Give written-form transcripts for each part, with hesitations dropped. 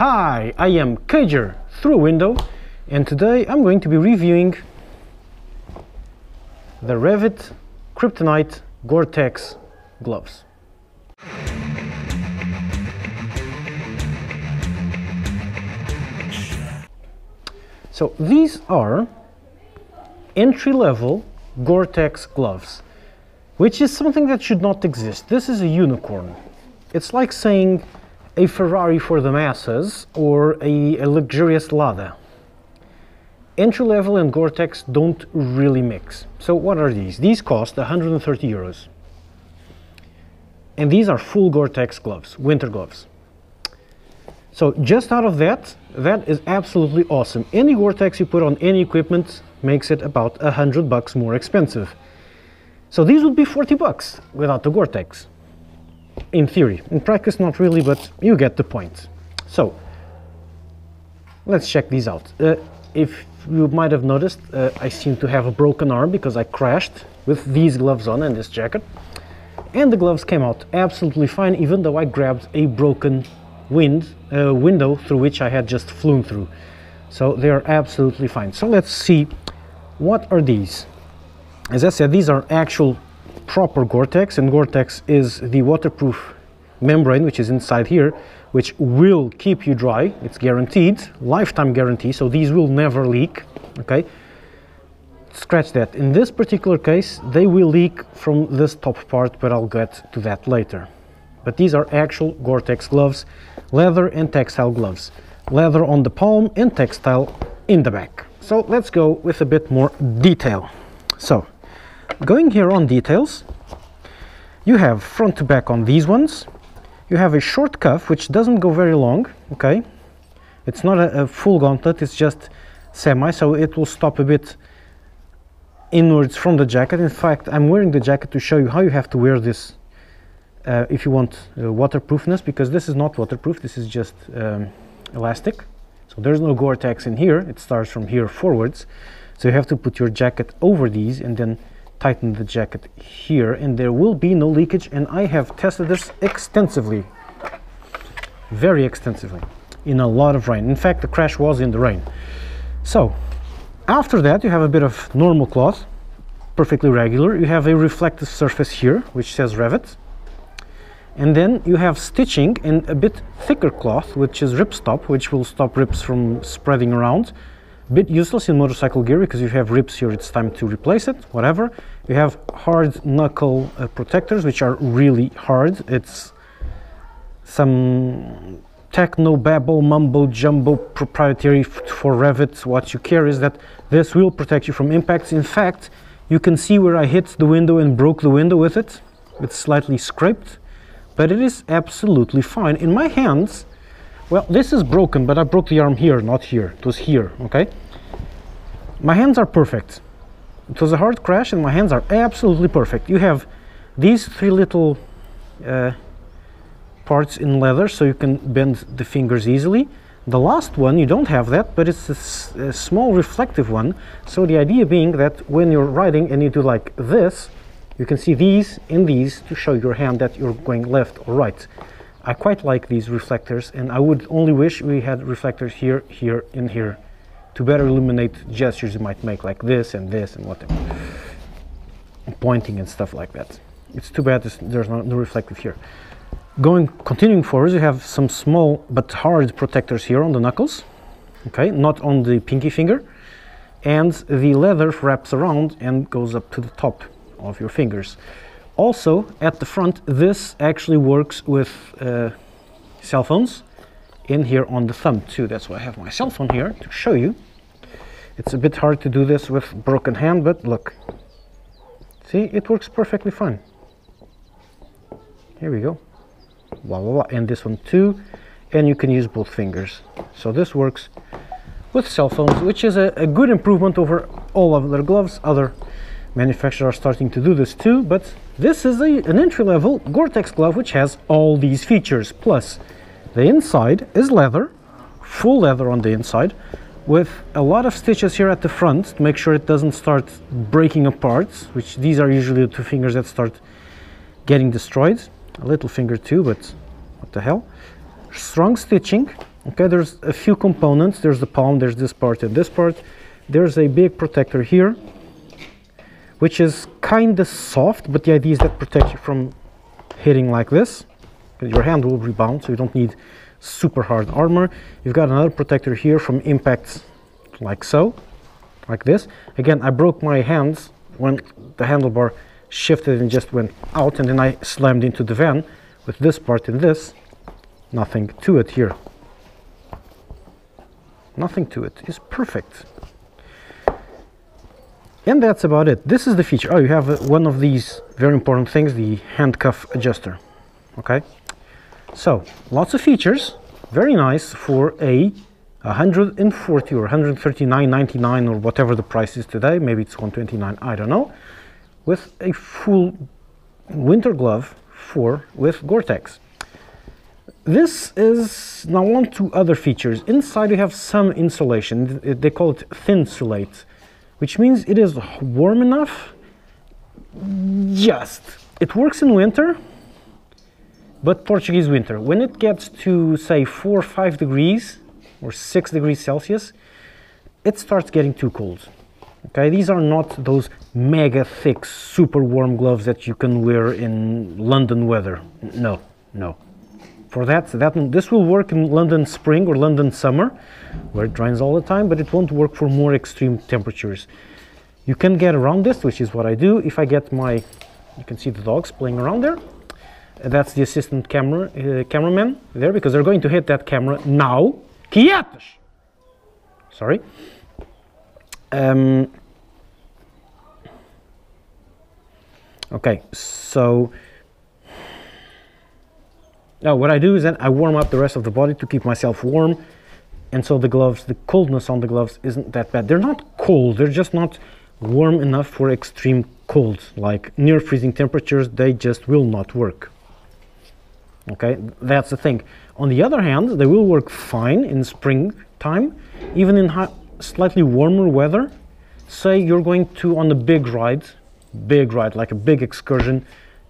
Hi, I am Cager through a window, and today I'm going to be reviewing the Rev'it Kryptonite Gore-Tex gloves. So these are entry-level Gore-Tex gloves, which is something that should not exist. This is a unicorn. It's like saying a Ferrari for the masses or a luxurious Lada. Entry-level and Gore-Tex don't really mix. So what are these? These cost 130 euros. And these are full Gore-Tex gloves, winter gloves. So just out of that, that is absolutely awesome. Any Gore-Tex you put on any equipment makes it about $100 more expensive. So these would be 40 bucks without the Gore-Tex. In theory. In practice, not really, but you get the point. So let's check these out. If you might have noticed, I seem to have a broken arm because I crashed with these gloves on and this jacket. And the gloves came out absolutely fine, even though I grabbed a broken window through which I had just flown through. So they are absolutely fine. So let's see, what are these? As I said, these are actual proper Gore-Tex, and Gore-Tex is the waterproof membrane which is inside here, which will keep you dry. It's guaranteed, lifetime guarantee, so these will never leak. Okay, scratch that. In this particular case, they will leak from this top part, but I'll get to that later. But these are actual Gore-Tex gloves, leather and textile gloves. Leather on the palm and textile in the back. So let's go with a bit more detail. So, going here on details, you have front to back on these ones. You have a short cuff, which doesn't go very long, okay? It's not a full gauntlet, it's just semi, so it will stop a bit inwards from the jacket. In fact, I'm wearing the jacket to show you how you have to wear this if you want waterproofness, because this is not waterproof, this is just elastic. So there's no Gore-Tex in here, it starts from here forwards. So you have to put your jacket over these and then tighten the jacket here, and there will be no leakage. And I have tested this extensively, very extensively, in a lot of rain. In fact, the crash was in the rain. So after that, you have a bit of normal cloth, perfectly regular. You have a reflective surface here which says Rev'it, and then you have stitching in a bit thicker cloth which is ripstop, which will stop rips from spreading around. Bit useless in motorcycle gear because you have rips here, it's time to replace it, whatever. You have hard knuckle protectors, which are really hard. It's some techno babble mumbo jumbo proprietary for Rev'it. What you care is that this will protect you from impacts. In fact, you can see where I hit the window and broke the window with it. It's slightly scraped, but it is absolutely fine. In my hands, well, this is broken, but I broke the arm here, not here. It was here, okay? My hands are perfect. It was a hard crash and my hands are absolutely perfect. You have these three little parts in leather, so you can bend the fingers easily. The last one, you don't have that, but it's a small reflective one. So the idea being that when you're riding and you do like this, you can see these and these to show your hand that you're going left or right. I quite like these reflectors, and I would only wish we had reflectors here, here, and here to better illuminate gestures you might make, like this and whatever, pointing and stuff like that. It's too bad there's no reflective here. Continuing forward, you have some small but hard protectors here on the knuckles, okay, not on the pinky finger, and the leather wraps around and goes up to the top of your fingers. Also, at the front, this actually works with cell phones in here on the thumb too. That's why I have my cell phone here to show you. It's a bit hard to do this with broken hand, but look. See, it works perfectly fine. Here we go. Blah, blah, blah. And this one too. And you can use both fingers. So this works with cell phones, which is a good improvement over all of their gloves. Other manufacturers are starting to do this too, but this is an entry-level Gore-Tex glove which has all these features. Plus, the inside is leather, full leather on the inside, with a lot of stitches here at the front to make sure it doesn't start breaking apart, which these are usually the two fingers that start getting destroyed. A little finger too, but what the hell. Strong stitching, Okay, there's a few components. There's the palm, there's this part and this part. There's a big protector here, which is kind of soft, but the idea is that protects you from hitting like this. Your hand will rebound, so you don't need super hard armor. You've got another protector here from impacts like so, like this. Again, I broke my hands when the handlebar shifted and just went out, and then I slammed into the van with this part and this. Nothing to it here. Nothing to it. It's perfect. And that's about it. This is the feature. Oh, you have one of these very important things, the handcuff adjuster. Okay. So, lots of features. Very nice for a 140 or 139.99 or whatever the price is today. Maybe it's 129, I don't know. With a full winter glove with Gore-Tex. This is now on to other features. Inside you have some insulation. They call it thinsulate, which means it is warm enough. Just. It works in winter, but Portuguese winter. When it gets to say 4 or 5 degrees or 6 degrees Celsius, it starts getting too cold. Okay, these are not those mega thick, super warm gloves that you can wear in London weather. No, no. For this will work in London spring or London summer, where it rains all the time, but it won't work for more extreme temperatures. You can get around this, which is what I do. If I get my, you can see the dogs playing around there. That's the assistant cameraman there, because they're going to hit that camera now. Quietos! Sorry. Okay, so now what I do is that I warm up the rest of the body to keep myself warm, and so the gloves, the coldness on the gloves isn't that bad. They're not cold, they're just not warm enough for extreme cold, like near freezing temperatures. They just will not work. Okay, that's the thing. On the other hand, they will work fine in springtime, even in slightly warmer weather. Say you're going to on a big ride, like a big excursion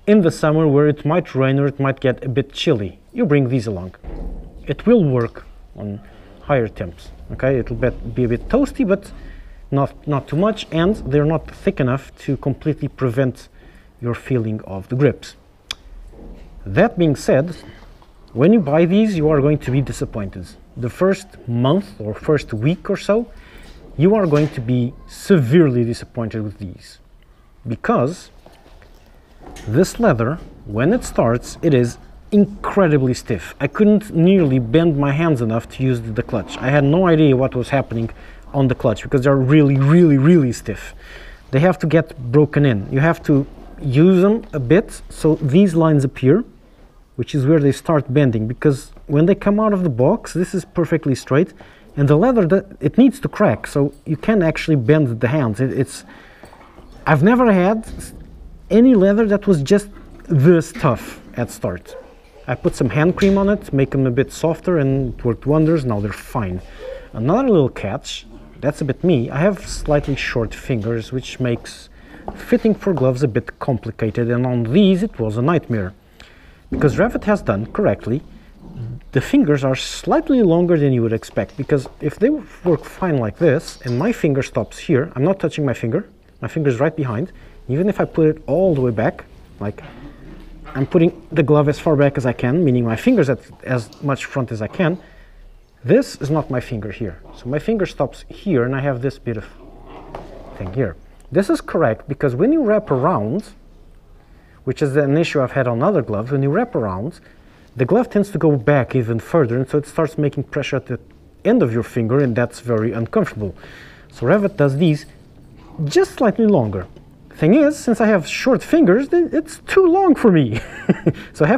in the summer where it might rain or it might get a bit chilly. You bring these along. It will work on higher temps. Okay, it'll be a bit toasty, but not too much, and they're not thick enough to completely prevent your feeling of the grips. That being said, when you buy these, you are going to be disappointed. The first month or first week or so, you are going to be severely disappointed with these, because this leather, when it starts, it is incredibly stiff. I couldn't nearly bend my hands enough to use the clutch. I had no idea what was happening on the clutch because they're really stiff. They have to get broken in. You have to use them a bit so these lines appear, which is where they start bending, because when they come out of the box, this is perfectly straight, and the leather, it needs to crack, so you can actually bend the hands. I've never had any leather that was just this tough at start. I put some hand cream on it, make them a bit softer, and it worked wonders. Now they're fine. Another little catch, that's a bit me, I have slightly short fingers, which makes fitting for gloves a bit complicated, and on these it was a nightmare. Because Rev'it has done correctly, the fingers are slightly longer than you would expect, because if they work fine like this, and my finger stops here, I'm not touching my finger's right behind, even if I put it all the way back, like I'm putting the glove as far back as I can, meaning my finger's at as much front as I can, this is not my finger here. So my finger stops here, and I have this bit of thing here. This is correct, because when you wrap around, which is an issue I've had on other gloves, when you wrap around, the glove tends to go back even further, and so it starts making pressure at the end of your finger, and that's very uncomfortable. So Rev'it does these just slightly longer. Thing is, since I have short fingers, it's too long for me. So I